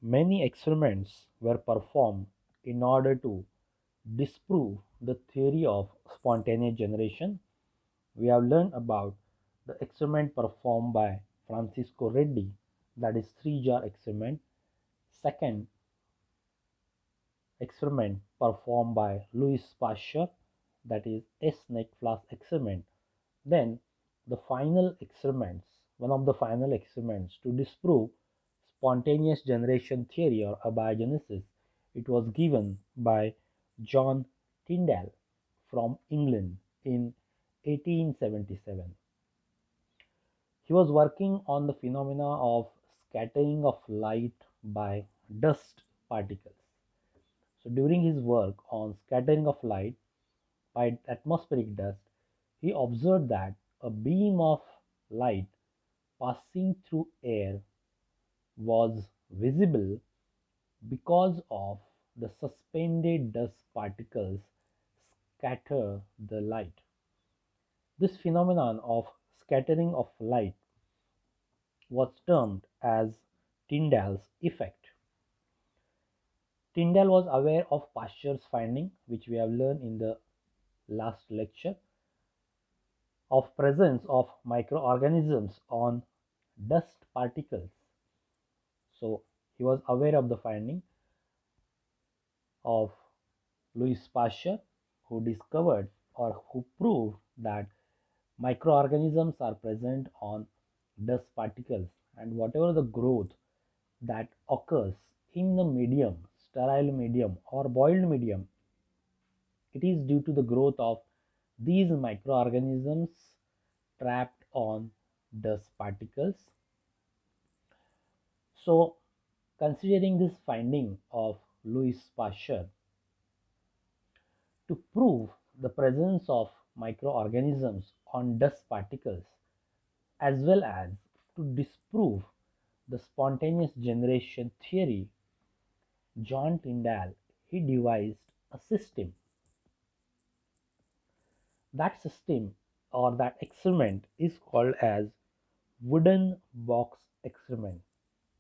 Many experiments were performed in order to disprove the theory of spontaneous generation. We have learned about the experiment performed by Francisco Reddy, that is three-jar experiment. Second experiment performed by Louis Pasteur, that is S-neck flask experiment. Then the final experiments, one of the final experiments to disprove spontaneous generation theory or abiogenesis, it was given by John Tyndall from England in 1877. He was working on the phenomena of scattering of light by dust particles. So during his work on scattering of light by atmospheric dust, he observed that a beam of light passing through air was visible because of the suspended dust particles scatter the light. This phenomenon of scattering of light was termed as Tyndall's effect. Tyndall was aware of Pasteur's finding, which we have learned in the last lecture, of presence of microorganisms on dust particles. So he was aware of the finding of Louis Pasteur, who discovered or who proved that microorganisms are present on dust particles, and whatever the growth that occurs in the medium, sterile medium or boiled medium, it is due to the growth of these microorganisms trapped on dust particles. So, considering this finding of Louis Pasteur, to prove the presence of microorganisms on dust particles, as well as to disprove the spontaneous generation theory, John Tyndall he devised a system. That system or that experiment is called as wooden box experiment.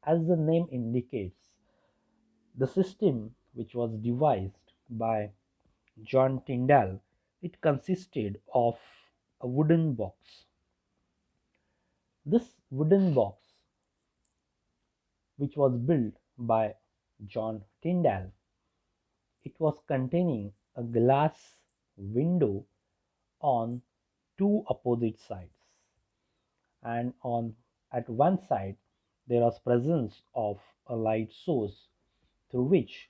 As the name indicates, the system which was devised by John Tyndall, it consisted of a wooden box. This wooden box, which was built by John Tyndall, it was containing a glass window on two opposite sides, and on at one side there was presence of a light source through which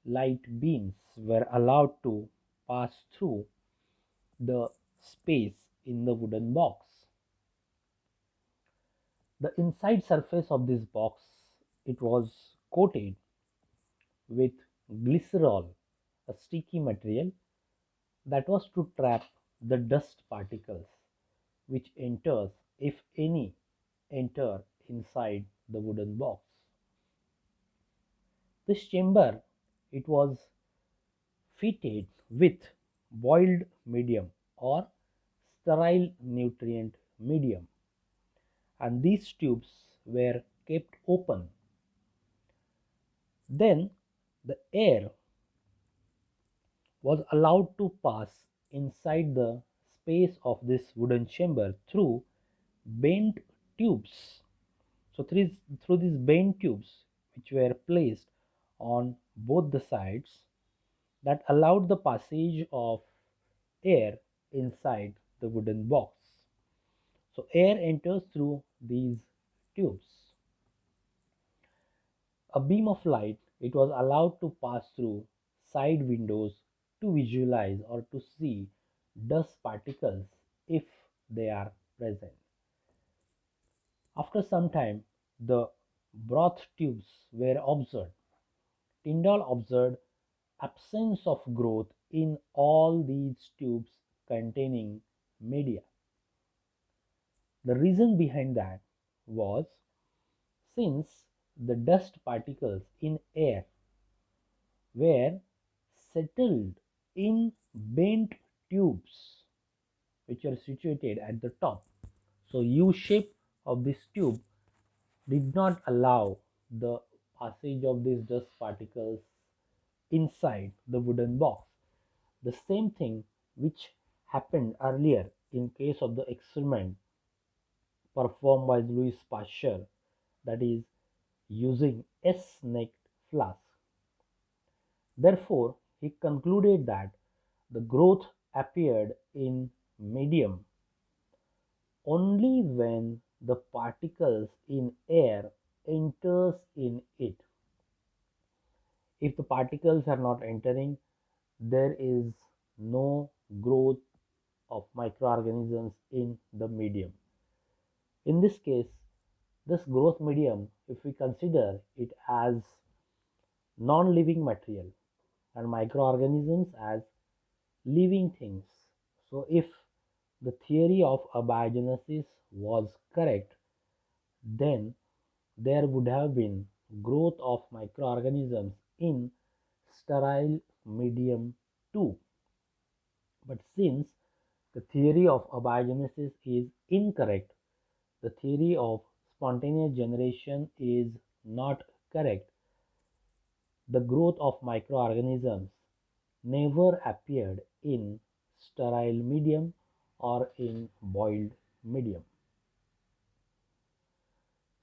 light beams were allowed to pass through the space in the wooden box. The inside surface of this box, it was coated with glycerol, a sticky material that was to trap the dust particles which enters, if any enter inside the wooden box. This chamber, it was fitted with boiled medium or sterile nutrient medium, and these tubes were kept open. Then the air was allowed to pass inside the space of this wooden chamber through bent tubes. So through these bent tubes which were placed on both the sides, that allowed the passage of air inside the wooden box. So air enters through these tubes. A beam of light, it was allowed to pass through side windows to visualize or to see dust particles if they are present. After some time, the broth tubes were observed. Tyndall observed absence of growth in all these tubes containing media. The reason behind that was, since the dust particles in air were settled in bent tubes which are situated at the top. So U shape of this tube did not allow the passage of these dust particles inside the wooden box. The same thing which happened earlier in case of the experiment performed by Louis Pasteur, that is using S-necked flask. Therefore, he concluded that the growth appeared in medium only when the particles in air enters in it. If the particles are not entering, there is no growth of microorganisms in the medium. In this case, this growth medium, if we consider it as non-living material and microorganisms as living things. So if the theory of abiogenesis was correct, then there would have been growth of microorganisms in sterile medium too. But since the theory of abiogenesis is incorrect, the theory of spontaneous generation is not correct, the growth of microorganisms never appeared in sterile medium or in boiled medium.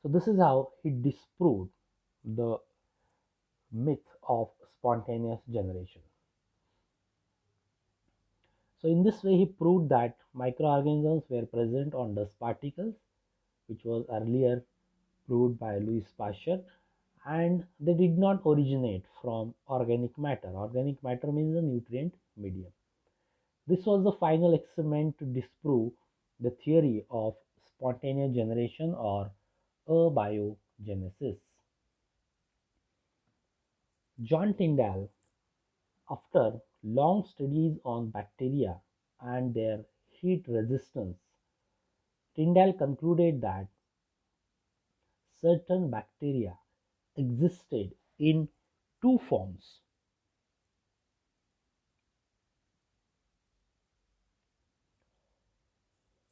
So this is how he disproved the myth of spontaneous generation. So in this way he proved that microorganisms were present on dust particles, which was earlier proved by Louis Pasteur, and they did not originate from organic matter. Organic matter means the nutrient medium. This was the final experiment to disprove the theory of spontaneous generation or abiogenesis. John Tyndall, after long studies on bacteria and their heat resistance, Tyndall concluded that certain bacteria existed in two forms.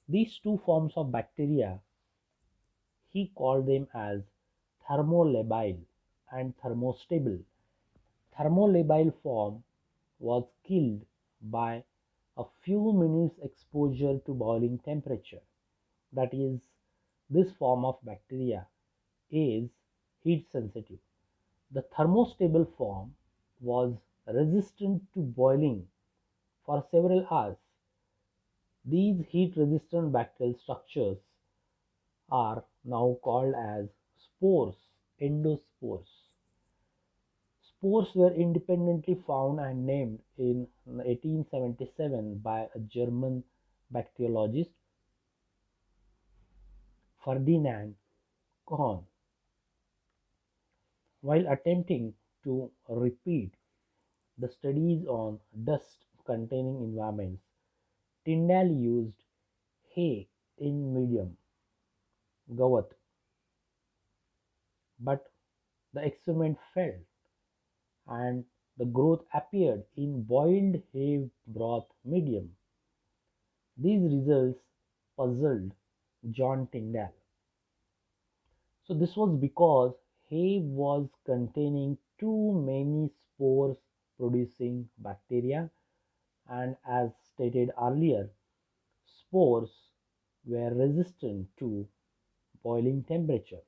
These two forms of bacteria, he called them as thermolabile and thermostable. Thermolabile form was killed by a few minutes exposure to boiling temperature. That is, this form of bacteria is heat sensitive. The thermostable form was resistant to boiling for several hours. These heat resistant bacterial structures are now called as spores, endospores. Spores were independently found and named in 1877 by a German bacteriologist, Ferdinand Kohn. While attempting to repeat the studies on dust containing environments, Tyndall used hay in medium, Gawath, but the experiment failed and the growth appeared in boiled hay broth medium. These results puzzled John Tyndall. So this was because hay was containing too many spores producing bacteria, and as stated earlier, spores were resistant to boiling temperature.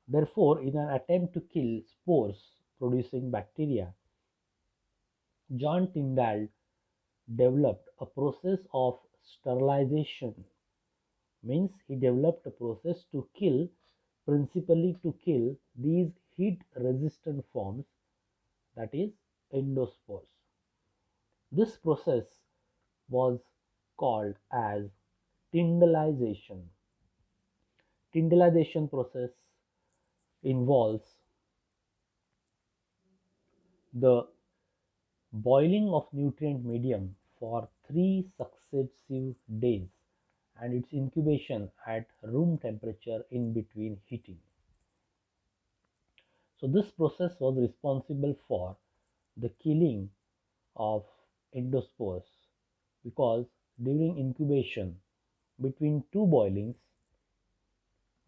Therefore, in an attempt to kill spores producing bacteria, John Tyndall developed a process of sterilization. Means he developed a process to kill, principally to kill these heat resistant forms, that is endospores. This process was called as tyndallization. Tyndallization process involves the boiling of nutrient medium for 3 successive days and its incubation at room temperature in between heating. So this process was responsible for the killing of endospores, because during incubation between two boilings,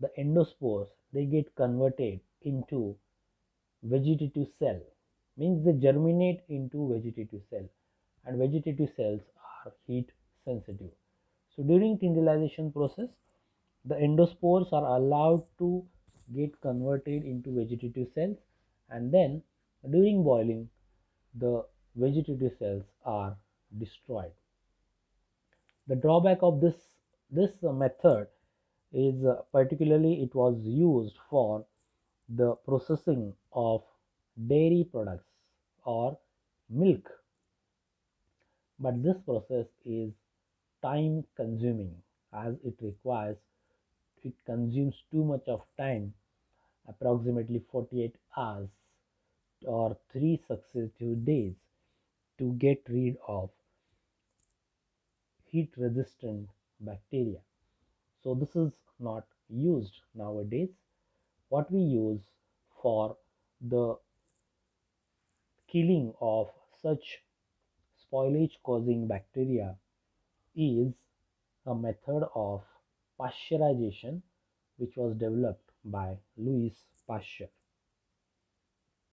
the endospores they get converted into vegetative cell, means they germinate into vegetative cell, and vegetative cells are heat sensitive. So during tyndallization process, the endospores are allowed to get converted into vegetative cells, and then during boiling the vegetative cells are destroyed. The drawback of this method is particularly it was used for the processing of dairy products or milk, but this process is time consuming as it consumes too much of time, approximately 48 hours or 3 successive days, to get rid of heat resistant bacteria. So this is not used nowadays. What we use for the killing of such spoilage causing bacteria is a method of pasteurization which was developed by Louis Pasteur.